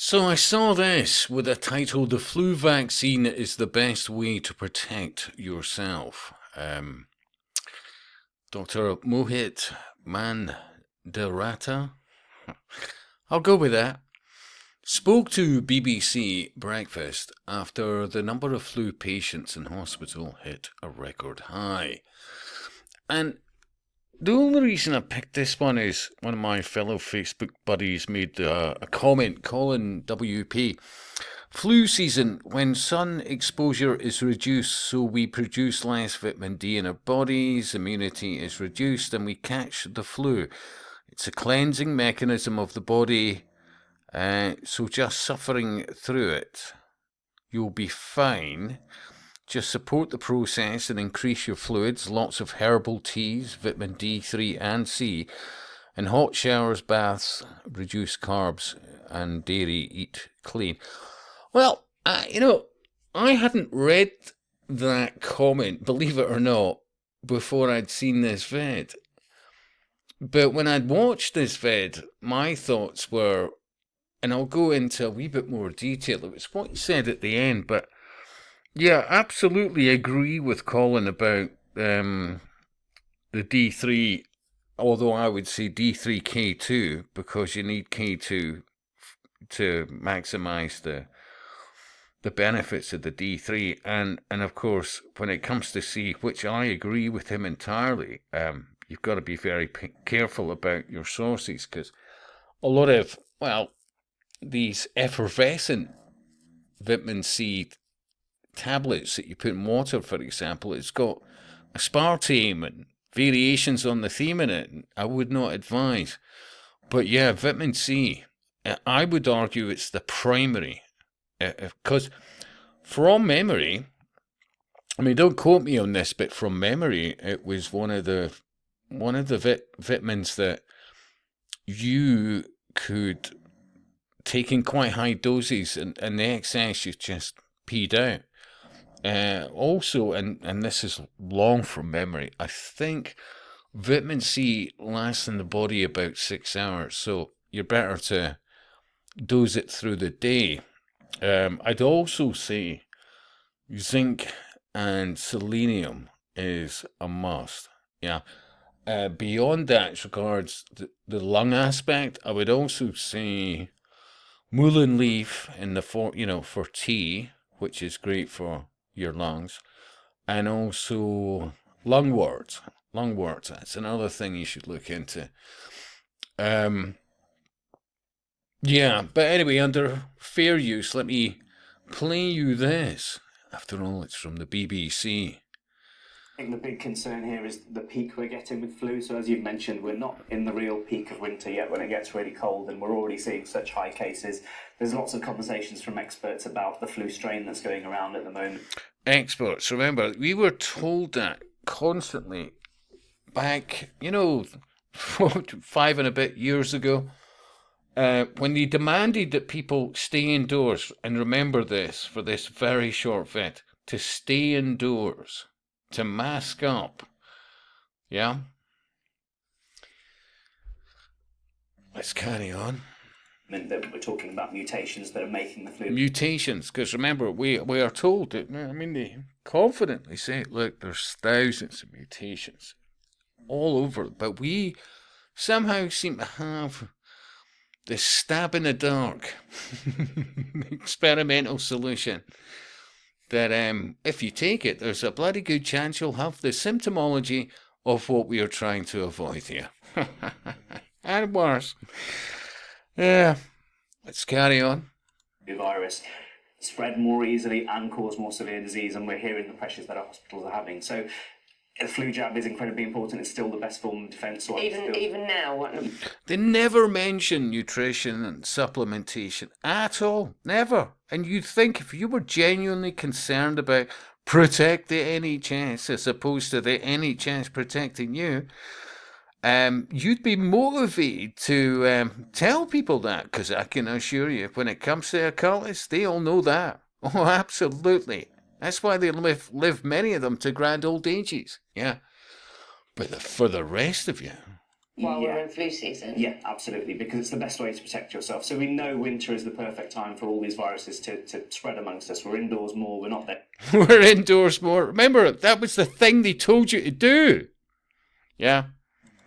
So I saw this with a title: "The flu vaccine is the best way to protect yourself." Dr. Mohit Mandarata, I'll go with that, spoke to BBC Breakfast after the number of flu patients in hospital hit a record high. And the only reason I picked this one is one of my fellow Facebook buddies made a comment, Colin WP. Flu season, when sun exposure is reduced, so we produce less vitamin D in our bodies, immunity is reduced, and we catch the flu. It's a cleansing mechanism of the body, so just suffering through it, you'll be fine. Just support the process and increase your fluids, lots of herbal teas, vitamin D3 and C, and hot showers, baths, reduce carbs and dairy, eat clean. Well, I hadn't read that comment, believe it or not, before I'd seen this vid. But when I'd watched this vid, my thoughts were, and I'll go into a wee bit more detail, it was what he said at the end, but yeah, absolutely agree with Colin about the D3, although I would say D3K2, because you need K2 to maximise the benefits of the D3. And of course, when it comes to C, which I agree with him entirely, you've got to be very careful about your sources, because a lot of, these effervescent vitamin C tablets that you put in water, for example, it's got aspartame and variations on the theme in it. I would not advise. But yeah, vitamin C, I would argue it's the primary. Because from memory, I mean, don't quote me on this, but from memory, it was one of the vitamins that you could take in quite high doses, and the excess you just peed out. Also, and this is long from memory, I think vitamin C lasts in the body about 6 hours, so you're better to dose it through the day. I'd also say zinc and selenium is a must. Yeah. Beyond that, as regards the lung aspect, I would also say mullein leaf for tea, which is great for your lungs, and also lungwort. Lungwort, that's another thing you should look into. Yeah, but anyway, under fair use, let me play you this. After all, it's from the BBC. I think the big concern here is the peak we're getting with flu. So as you've mentioned, we're not in the real peak of winter yet when it gets really cold, and we're already seeing such high cases. There's lots of conversations from experts about the flu strain that's going around at the moment. Experts, remember, we were told that constantly back, 5 and a bit years ago, when they demanded that people stay indoors, and remember this for this very short vid, to stay indoors, to mask up. Yeah? Let's carry on. That we're talking about mutations that are making the flu. Mutations, because remember, we are told that, they confidently say, look, there's thousands of mutations all over, but we somehow seem to have this stab in the dark experimental solution that if you take it, there's a bloody good chance you'll have the symptomology of what we are trying to avoid here. And worse. Yeah, let's carry on. The virus spread more easily and cause more severe disease, and we're hearing the pressures that our hospitals are having. So the flu jab is incredibly important. It's still the best form of defence. Even now. They never mention nutrition and supplementation at all. Never. And you'd think if you were genuinely concerned about protect the NHS as opposed to the NHS protecting you, you'd be motivated to tell people that, because I can assure you, when it comes to occultists, they all know that. Oh, absolutely. That's why they live many of them to grand old ages. Yeah. But for the rest of you, while we're in flu season? Yeah, absolutely, because it's the best way to protect yourself. So we know winter is the perfect time for all these viruses to spread amongst us. We're indoors more, we're not there. We're indoors more. Remember, that was the thing they told you to do. Yeah.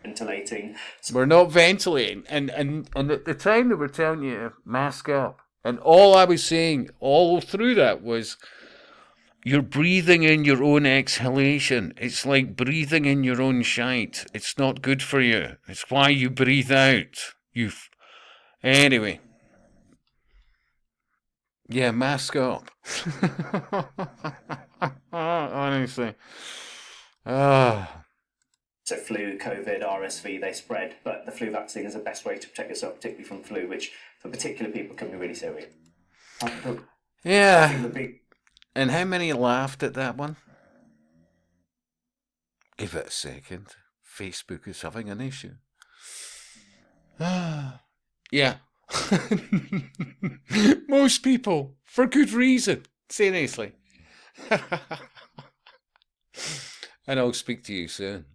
Ventilating. We're not ventilating. And at the time they were telling you to mask up. And all I was saying all through that was, you're breathing in your own exhalation. It's like breathing in your own shite. It's not good for you. It's why you breathe out. Anyway. Yeah, mask up. Honestly. So flu, COVID, RSV, they spread, but the flu vaccine is the best way to protect yourself, particularly from flu, which for particular people can be really serious. Yeah. I think the big... And how many laughed at that one? Give it a second. Facebook is having an issue. Yeah. Most people, for good reason. Seriously. And I'll speak to you soon.